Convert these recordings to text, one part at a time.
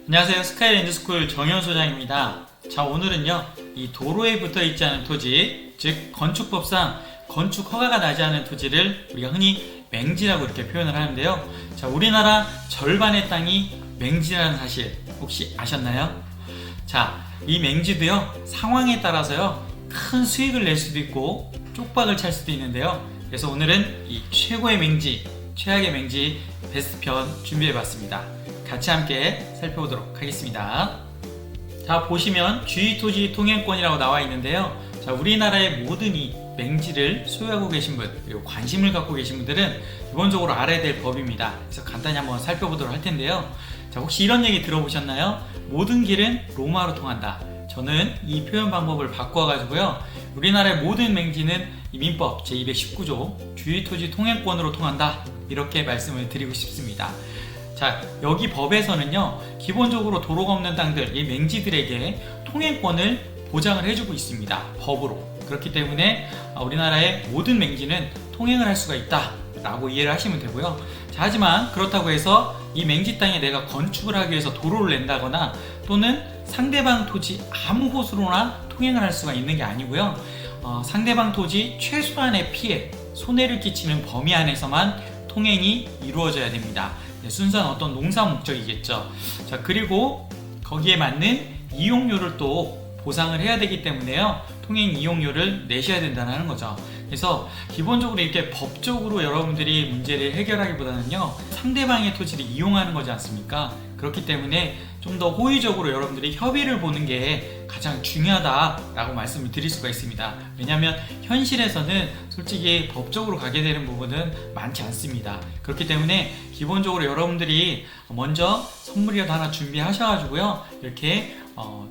안녕하세요. 스카이랜드스쿨 정현 소장입니다. 자, 오늘은요, 이 도로에 붙어 있지 않은 토지, 즉 건축법상 건축 허가가 나지 않은 토지를 우리가 흔히 맹지라고 이렇게 표현을 하는데요. 자, 우리나라 절반의 땅이 맹지라는 사실 혹시 아셨나요? 자, 이 맹지도요, 상황에 따라서요, 큰 수익을 낼 수도 있고 쪽박을 찰 수도 있는데요. 그래서 오늘은 이 최고의 맹지, 최악의 맹지 베스트 편 준비해봤습니다. 같이 함께 살펴보도록 하겠습니다. 자, 보시면 주의토지 통행권이라고 나와 있는데요. 자, 우리나라의 모든 이 맹지를 소유하고 계신 분, 그리고 관심을 갖고 계신 분들은 기본적으로 알아야 될 법입니다. 그래서 간단히 한번 살펴보도록 할 텐데요. 자, 혹시 이런 얘기 들어보셨나요? 모든 길은 로마로 통한다. 저는 이 표현 방법을 바꿔가지고요, 우리나라의 모든 맹지는 이 민법 제219조 주의토지 통행권으로 통한다, 이렇게 말씀을 드리고 싶습니다. 자, 여기 법에서는요, 기본적으로 도로가 없는 땅들, 이 맹지들에게 통행권을 보장을 해주고 있습니다. 법으로. 그렇기 때문에 우리나라의 모든 맹지는 통행을 할 수가 있다 라고 이해를 하시면 되고요. 자, 하지만 그렇다고 해서 이 맹지 땅에 내가 건축을 하기 위해서 도로를 낸다거나 또는 상대방 토지 아무 곳으로나 통행을 할 수가 있는 게 아니고요. 상대방 토지 최소한의 피해, 손해를 끼치는 범위 안에서만 통행이 이루어져야 됩니다. 순수한 어떤 농사 목적이겠죠. 자, 그리고 거기에 맞는 이용료를 또 보상을 해야 되기 때문에요, 통행 이용료를 내셔야 된다는 거죠. 그래서 기본적으로 이렇게 법적으로 여러분들이 문제를 해결하기보다는요, 상대방의 토지를 이용하는 거지 않습니까? 그렇기 때문에 좀 더 호의적으로 여러분들이 협의를 보는 게 가장 중요하다라고 말씀을 드릴 수가 있습니다. 왜냐하면 현실에서는 솔직히 법적으로 가게 되는 부분은 많지 않습니다. 그렇기 때문에 기본적으로 여러분들이 먼저 선물이라도 하나 준비하셔가지고요, 이렇게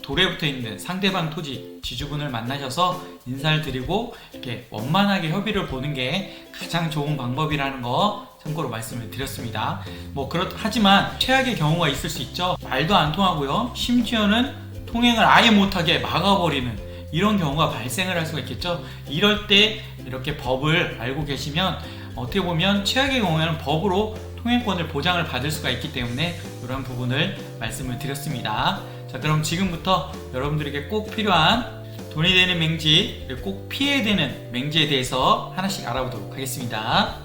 도로에 붙어 있는 상대방 토지 지주분을 만나셔서 인사를 드리고 이렇게 원만하게 협의를 보는 게 가장 좋은 방법이라는 거 참고로 말씀을 드렸습니다. 하지만 최악의 경우가 있을 수 있죠. 말도 안 통하고요, 심지어는 통행을 아예 못하게 막아버리는 이런 경우가 발생을 할 수가 있겠죠. 이럴 때 이렇게 법을 알고 계시면 어떻게 보면 최악의 경우에는 법으로 통행권을 보장을 받을 수가 있기 때문에 이런 부분을 말씀을 드렸습니다. 자, 그럼 지금부터 여러분들에게 꼭 필요한 돈이 되는 맹지, 꼭 피해야 되는 맹지에 대해서 하나씩 알아보도록 하겠습니다.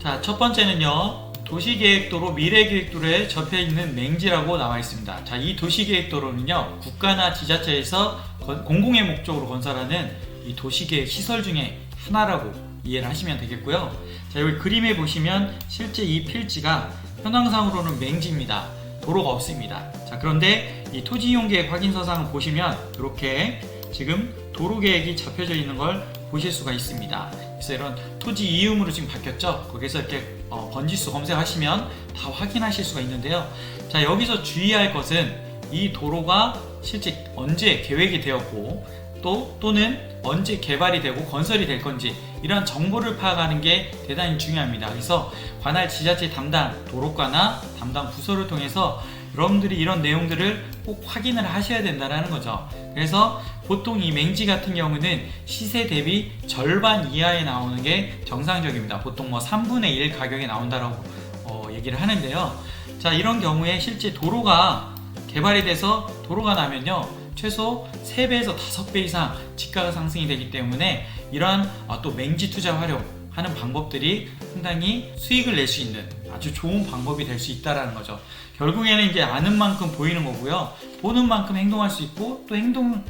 자, 첫 번째는요, 도시계획도로, 미래계획도로에 접해있는 맹지라고 나와 있습니다. 자, 이 도시계획도로는요, 국가나 지자체에서 공공의 목적으로 건설하는 이 도시계획 시설 중에 하나라고 이해를 하시면 되겠고요. 자, 여기 그림에 보시면 실제 이 필지가 현황상으로는 맹지입니다. 도로가 없습니다. 자, 그런데 이 토지이용계획 확인서상을 보시면 이렇게 지금 도로계획이 잡혀져 있는 걸 보실 수가 있습니다. 그래서 이런 토지 이음으로 지금 바뀌었죠. 거기서 이렇게 번지수 검색하시면 다 확인하실 수가 있는데요. 자, 여기서 주의할 것은 이 도로가 실제 언제 계획이 되었고 또는 언제 개발이 되고 건설이 될 건지, 이런 정보를 파악하는 게 대단히 중요합니다. 그래서 관할 지자체 담당 도로과나 담당 부서를 통해서 여러분들이 이런 내용들을 꼭 확인을 하셔야 된다는 거죠. 그래서 보통 이 맹지 같은 경우는 시세 대비 절반 이하에 나오는 게 정상적입니다. 보통 3분의 1 가격에 나온다라고 얘기를 하는데요. 자, 이런 경우에 실제 도로가 개발이 돼서 도로가 나면요, 최소 3배에서 5배 이상 지가가 상승이 되기 때문에 이러한 또 맹지 투자 활용하는 방법들이 상당히 수익을 낼 수 있는 아주 좋은 방법이 될 수 있다는 거죠. 결국에는 이제 아는 만큼 보이는 거고요, 보는 만큼 행동할 수 있고 또 행동을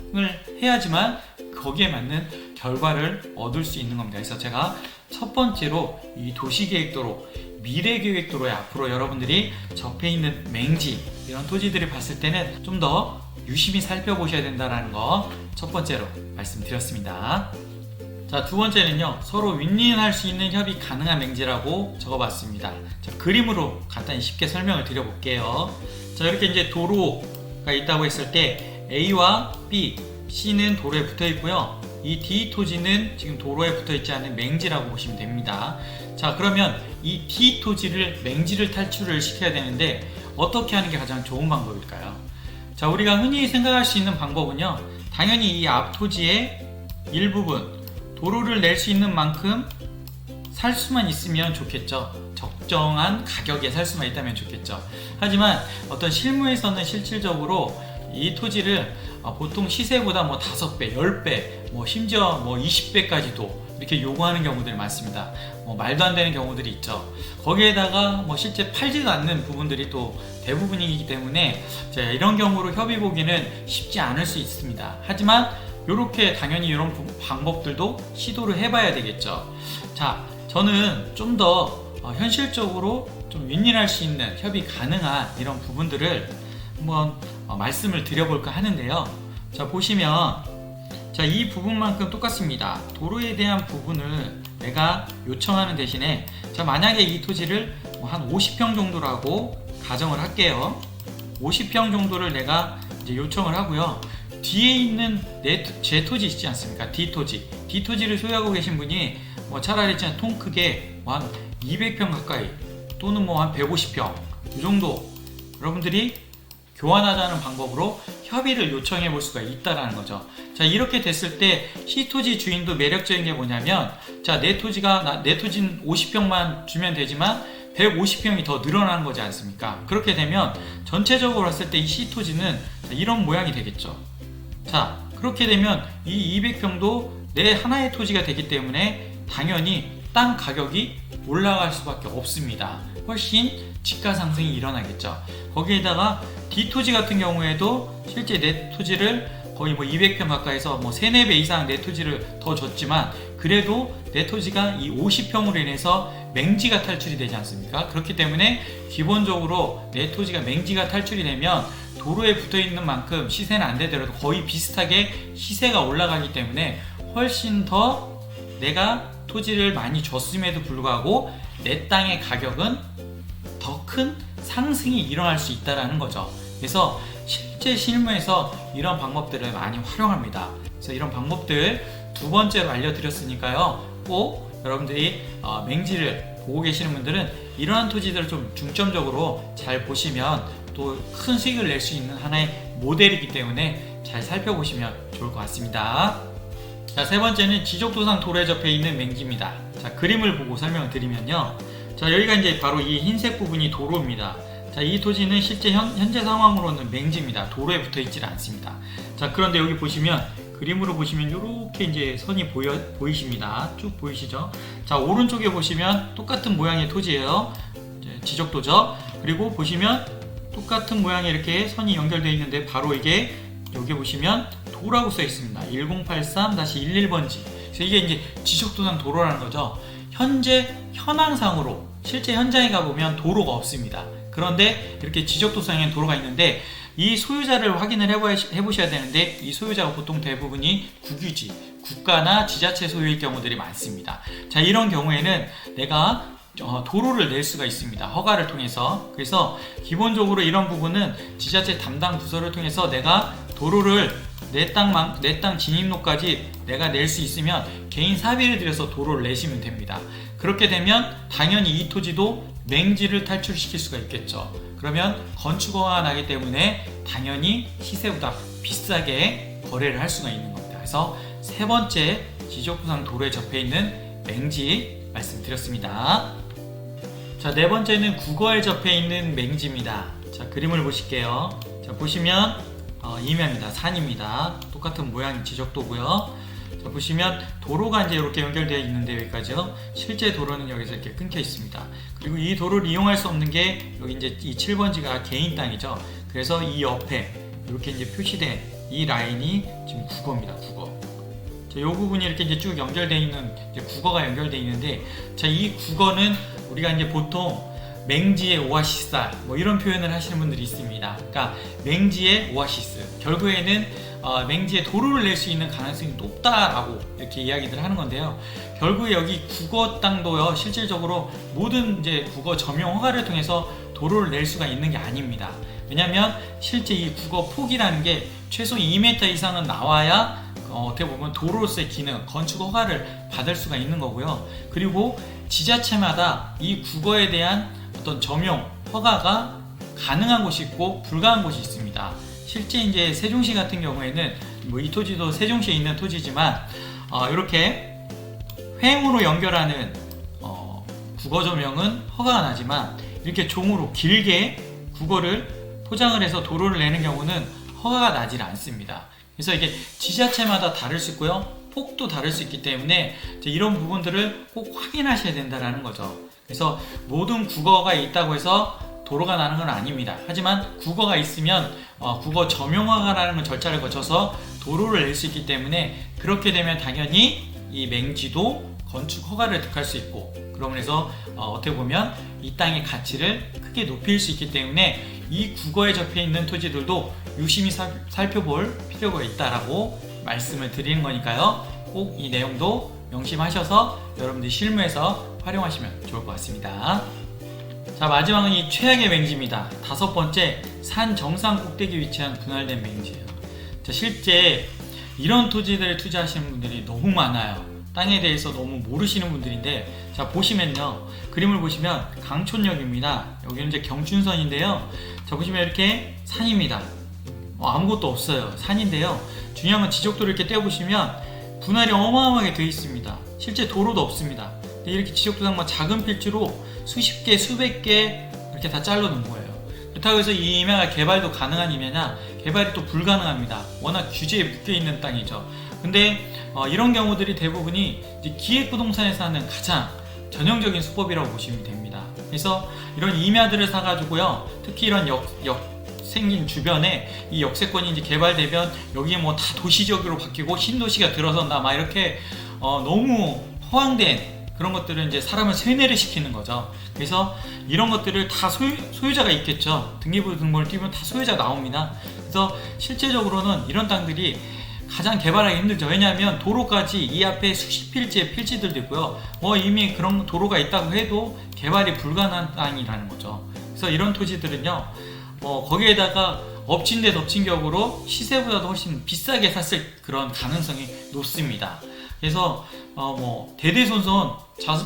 해야지만 거기에 맞는 결과를 얻을 수 있는 겁니다. 그래서 제가 첫 번째로 이 도시계획도로, 미래계획도로에 앞으로 여러분들이 접해 있는 맹지, 이런 토지들을 봤을 때는 좀 더 유심히 살펴보셔야 된다는 거 첫 번째로 말씀드렸습니다. 자, 두 번째는요, 서로 윈윈할 수 있는 협의 가능한 맹지라고 적어봤습니다. 자, 그림으로 간단히 쉽게 설명을 드려볼게요. 자, 이렇게 이제 도로가 있다고 했을 때 A와 B, C는 도로에 붙어 있고요, 이 D 토지는 지금 도로에 붙어 있지 않은 맹지라고 보시면 됩니다. 자, 그러면 이 D 토지를, 맹지를 탈출을 시켜야 되는데 어떻게 하는 게 가장 좋은 방법일까요? 자, 우리가 흔히 생각할 수 있는 방법은요, 당연히 이 앞 토지의 일부분 도로를 낼 수 있는 만큼 살 수만 있으면 좋겠죠. 적정한 가격에 살 수만 있다면 좋겠죠. 하지만 어떤 실무에서는 실질적으로 이 토지를 보통 시세보다 뭐 5배, 10배, 뭐 심지어 뭐 20배까지도 이렇게 요구하는 경우들이 많습니다. 뭐 말도 안 되는 경우들이 있죠. 거기에다가 뭐 실제 팔지도 않는 부분들이 또 대부분이기 때문에 이런 경우로 협의 보기는 쉽지 않을 수 있습니다. 하지만 이렇게 당연히 이런 방법들도 시도를 해봐야 되겠죠. 자, 저는 좀 더 현실적으로 좀 윈윈할 수 있는 협의 가능한 이런 부분들을 한번 말씀을 드려볼까 하는데요. 자, 보시면 이 부분만큼 똑같습니다. 도로에 대한 부분을 내가 요청하는 대신에 만약에 이 토지를 한 50평 정도라고 가정을 할게요. 50평 정도를 내가 이제 요청을 하고요. 뒤에 있는 제 토지 있지 않습니까? D토지를 소유하고 계신 분이 차라리 통 크게 한 200평 가까이 또는 한 150평 이 정도 여러분들이 교환하자는 방법으로 협의를 요청해 볼 수가 있다라는 거죠. 이렇게 됐을 때 C토지 주인도 매력적인 게 뭐냐면 내 토지는 50평만 주면 되지만 150평이 더 늘어나는 거지 않습니까? 그렇게 되면 전체적으로 봤을 때 이 C토지는 이런 모양이 되겠죠. 그렇게 되면 이 200평도 내 하나의 토지가 되기 때문에 당연히 땅 가격이 올라갈 수밖에 없습니다. 훨씬 지가 상승이 일어나겠죠. 거기에다가 D토지 같은 경우에도 실제 내 토지를 거의 200평 가까이서 3, 4배 이상 내 토지를 더 줬지만 그래도 내 토지가 이 50평으로 인해서 맹지가 탈출이 되지 않습니까? 그렇기 때문에 기본적으로 내 토지가 맹지가 탈출이 되면 도로에 붙어 있는 만큼 시세는 안 되더라도 거의 비슷하게 시세가 올라가기 때문에 훨씬 더 내가 토지를 많이 줬음에도 불구하고 내 땅의 가격은 더 큰 상승이 일어날 수 있다는 거죠. 그래서 실제 실무에서 이런 방법들을 많이 활용합니다. 그래서 이런 방법들 두 번째로 알려드렸으니까요. 꼭 여러분들이 맹지를 보고 계시는 분들은 이러한 토지들을 좀 중점적으로 잘 보시면 또 큰 수익을 낼 수 있는 하나의 모델이기 때문에 잘 살펴보시면 좋을 것 같습니다. 세 번째는 지적도상 도로에 접해 있는 맹지입니다. 그림을 보고 설명을 드리면요. 여기가 이제 바로 이 흰색 부분이 도로입니다. 이 토지는 실제 현재 상황으로는 맹지입니다. 도로에 붙어 있지 않습니다. 그런데 여기 보시면 그림으로 보시면 이렇게 이제 선이 보이십니다. 쭉 보이시죠? 오른쪽에 보시면 똑같은 모양의 토지예요. 지적도죠. 그리고 보시면 똑같은 모양의 이렇게 선이 연결되어 있는데 바로 이게 여기 보시면 도라고 써 있습니다. 1083-11번지. 그래서 이게 이제 지적도상 도로라는 거죠. 현황상으로 실제 현장에 가보면 도로가 없습니다. 그런데 이렇게 지적도상에 도로가 있는데 이 소유자를 확인을 해보셔야 되는데 이 소유자가 보통 대부분이 국유지, 국가나 지자체 소유일 경우들이 많습니다. 이런 경우에는 내가 도로를 낼 수가 있습니다. 허가를 통해서. 그래서 기본적으로 이런 부분은 지자체 담당 부서를 통해서 내가 도로를 내 땅 진입로까지 내가 낼 수 있으면 개인 사비를 들여서 도로를 내시면 됩니다. 그렇게 되면 당연히 이 토지도 맹지를 탈출시킬 수가 있겠죠. 그러면 건축허가가 나기 때문에 당연히 시세보다 비싸게 거래를 할 수가 있는 겁니다. 그래서 세 번째 지적도상 도로에 접해 있는 맹지 말씀드렸습니다. 네 번째는 국어에 접해 있는 맹지입니다. 그림을 보실게요. 보시면 임야입니다. 산입니다. 똑같은 모양의 지적도고요. 보시면 도로가 이제 이렇게 연결되어 있는데 여기까지요. 실제 도로는 여기서 이렇게 끊겨 있습니다. 그리고 이 도로를 이용할 수 없는 게 여기 이제 이 7번지가 개인 땅이죠. 그래서 이 옆에 이렇게 이제 표시된 이 라인이 지금 국어입니다. 국어. 이 부분이 이렇게 이제 쭉 연결되어 있는 이제 국어가 연결되어 있는데 이 국어는 우리가 이제 보통 맹지의 오아시스알 이런 표현을 하시는 분들이 있습니다. 그러니까 맹지의 오아시스, 결국에는 맹지에 도로를 낼 수 있는 가능성이 높다라고 이렇게 이야기를 하는 건데요. 결국에 여기 국어 땅도요, 실질적으로 모든 이제 국어 점용 허가를 통해서 도로를 낼 수가 있는 게 아닙니다. 왜냐하면 실제 이 국어 폭이라는 게 최소 2m 이상은 나와야 어떻게 보면 도로로서의 기능, 건축 허가를 받을 수가 있는 거고요. 그리고 지자체마다 이 국어에 대한 어떤 점용 허가가 가능한 곳이 있고 불가한 곳이 있습니다. 실제 이제 세종시 같은 경우에는 이 토지도 세종시에 있는 토지지만 이렇게 횡으로 연결하는 국어 조명은 허가가 나지만 이렇게 종으로 길게 국어를 포장을 해서 도로를 내는 경우는 허가가 나질 않습니다. 그래서 이게 지자체마다 다를 수 있고요, 폭도 다를 수 있기 때문에 이런 부분들을 꼭 확인하셔야 된다는 거죠. 그래서 모든 국어가 있다고 해서 도로가 나는 건 아닙니다. 하지만 국어가 있으면 국어 점용허가라는 절차를 거쳐서 도로를 낼 수 있기 때문에, 그렇게 되면 당연히 이 맹지도 건축 허가를 득할 수 있고, 그러면서 어떻게 보면 이 땅의 가치를 크게 높일 수 있기 때문에 이 국어에 적혀 있는 토지들도 유심히 살펴볼 필요가 있다라고 말씀을 드리는 거니까요. 꼭 이 내용도 명심하셔서 여러분들이 실무에서 활용하시면 좋을 것 같습니다. 자, 마지막은 이 최악의 맹지입니다. 5번째, 산 정상 꼭대기에 위치한 분할된 맹지예요. 자, 실제 이런 토지들을 투자하시는 분들이 너무 많아요. 땅에 대해서 너무 모르시는 분들인데, 자, 보시면요, 그림을 보시면 강촌역입니다. 여기는 이제 경춘선인데요. 자, 보시면 이렇게 산입니다. 아무것도 없어요. 산인데요, 중요한 건 지적도를 이렇게 떼어보시면 분할이 어마어마하게 되어 있습니다. 실제 도로도 없습니다. 근데 이렇게 지적도상 작은 필지로 수십 개, 수백 개 이렇게 다 잘라 놓은 거예요. 그렇다고 해서 이 임야가 개발도 가능한 임야냐? 개발이 또 불가능합니다. 워낙 규제에 묶여 있는 땅이죠. 근데 이런 경우들이 대부분이 이제 기획부동산에서 하는 가장 전형적인 수법이라고 보시면 됩니다. 그래서 이런 임야들을 사가지고요, 특히 이런 생긴 주변에 이 역세권이 이제 개발되면 여기에 뭐 다 도시적으로 바뀌고 신도시가 들어선다 막 이렇게 너무 허황된 그런 것들은 이제 사람을 세뇌를 시키는 거죠. 그래서 이런 것들을 다 소유자가 있겠죠. 등기부등본을 띄우면 다 소유자가 나옵니다. 그래서 실제적으로는 이런 땅들이 가장 개발하기 힘들죠. 왜냐하면 도로까지 이 앞에 수십 필지의 필지들도 있고요, 이미 그런 도로가 있다고 해도 개발이 불가능한 땅이라는 거죠. 그래서 이런 토지들은요, 거기에다가 엎친 데 덮친 격으로 시세보다도 훨씬 비싸게 샀을 그런 가능성이 높습니다. 그래서 대대손손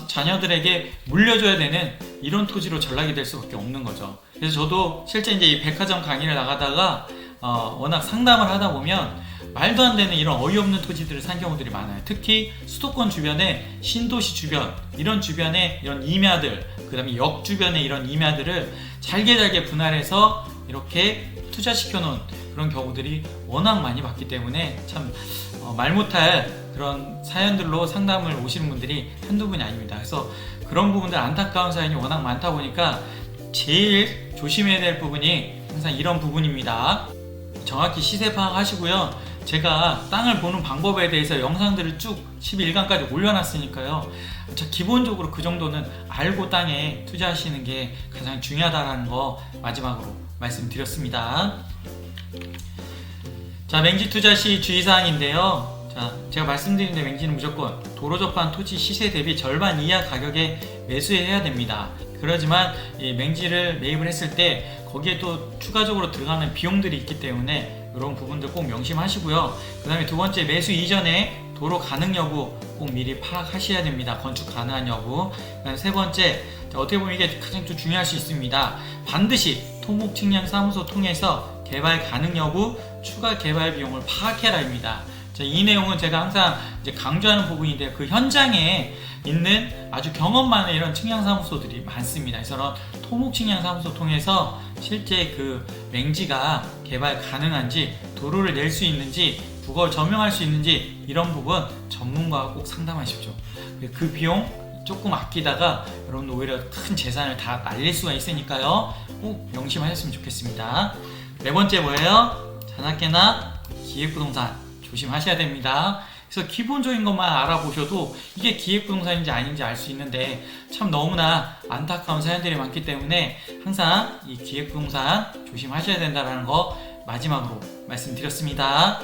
자녀들에게 물려줘야 되는 이런 토지로 전락이 될 수밖에 없는 거죠. 그래서 저도 실제 이제 이 백화점 강의를 나가다가 워낙 상담을 하다 보면 말도 안 되는 이런 어이없는 토지들을 산 경우들이 많아요. 특히 수도권 주변에, 신도시 주변, 이런 주변에 이런 임야들, 그 다음에 역 주변에 이런 임야들을 잘게 분할해서 이렇게 투자시켜 놓은 그런 경우들이 워낙 많이 봤기 때문에 참 말 못할 그런 사연들로 상담을 오시는 분들이 한두 분이 아닙니다. 그래서 그런 부분들, 안타까운 사연이 워낙 많다 보니까 제일 조심해야 될 부분이 항상 이런 부분입니다. 정확히 시세 파악하시고요. 제가 땅을 보는 방법에 대해서 영상들을 쭉 11강까지 올려놨으니까요. 기본적으로 그 정도는 알고 땅에 투자하시는 게 가장 중요하다는 거 마지막으로 말씀드렸습니다. 자, 맹지 투자 시 주의사항인데요. 자, 제가 말씀드린 데 맹지는 무조건 도로 접한 토지 시세 대비 절반 이하 가격에 매수해야 됩니다. 그러지만 이 맹지를 매입을 했을 때 거기에 또 추가적으로 들어가는 비용들이 있기 때문에 이런 부분들 꼭 명심하시고요. 그 다음에 두 번째, 매수 이전에 도로 가능 여부 꼭 미리 파악하셔야 됩니다. 건축 가능한 여부. 그 다음에 세 번째, 어떻게 보면 이게 가장 좀 중요할 수 있습니다. 반드시 토목측량사무소 통해서 개발 가능 여부, 추가 개발 비용을 파악해라입니다. 이 내용은 제가 항상 이제 강조하는 부분인데, 그 현장에 있는 아주 경험 많은 이런 측량사무소들이 많습니다. 그래서 토목측량사무소 통해서 실제 그 맹지가 개발 가능한지, 도로를 낼 수 있는지, 국어를 점용할 수 있는지, 이런 부분 전문가와 꼭 상담하십시오. 그 비용 조금 아끼다가 여러분들 오히려 큰 재산을 다 날릴 수가 있으니까요. 꼭 명심하셨으면 좋겠습니다. 네 번째 뭐예요? 자나깨나 기획부동산 조심하셔야 됩니다. 그래서 기본적인 것만 알아보셔도 이게 기획부동산인지 아닌지 알 수 있는데, 참 너무나 안타까운 사연들이 많기 때문에 항상 이 기획부동산 조심하셔야 된다는 거 마지막으로 말씀드렸습니다.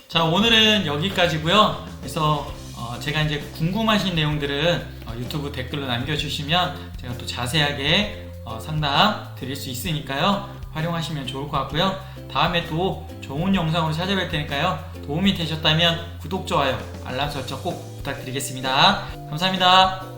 자, 오늘은 여기까지고요. 그래서 제가 이제 궁금하신 내용들은 유튜브 댓글로 남겨주시면 제가 또 자세하게 상담 드릴 수 있으니까요. 활용하시면 좋을 것 같고요. 다음에 또 좋은 영상으로 찾아뵐 테니까요. 도움이 되셨다면 구독, 좋아요, 알람 설정 꼭 부탁드리겠습니다. 감사합니다.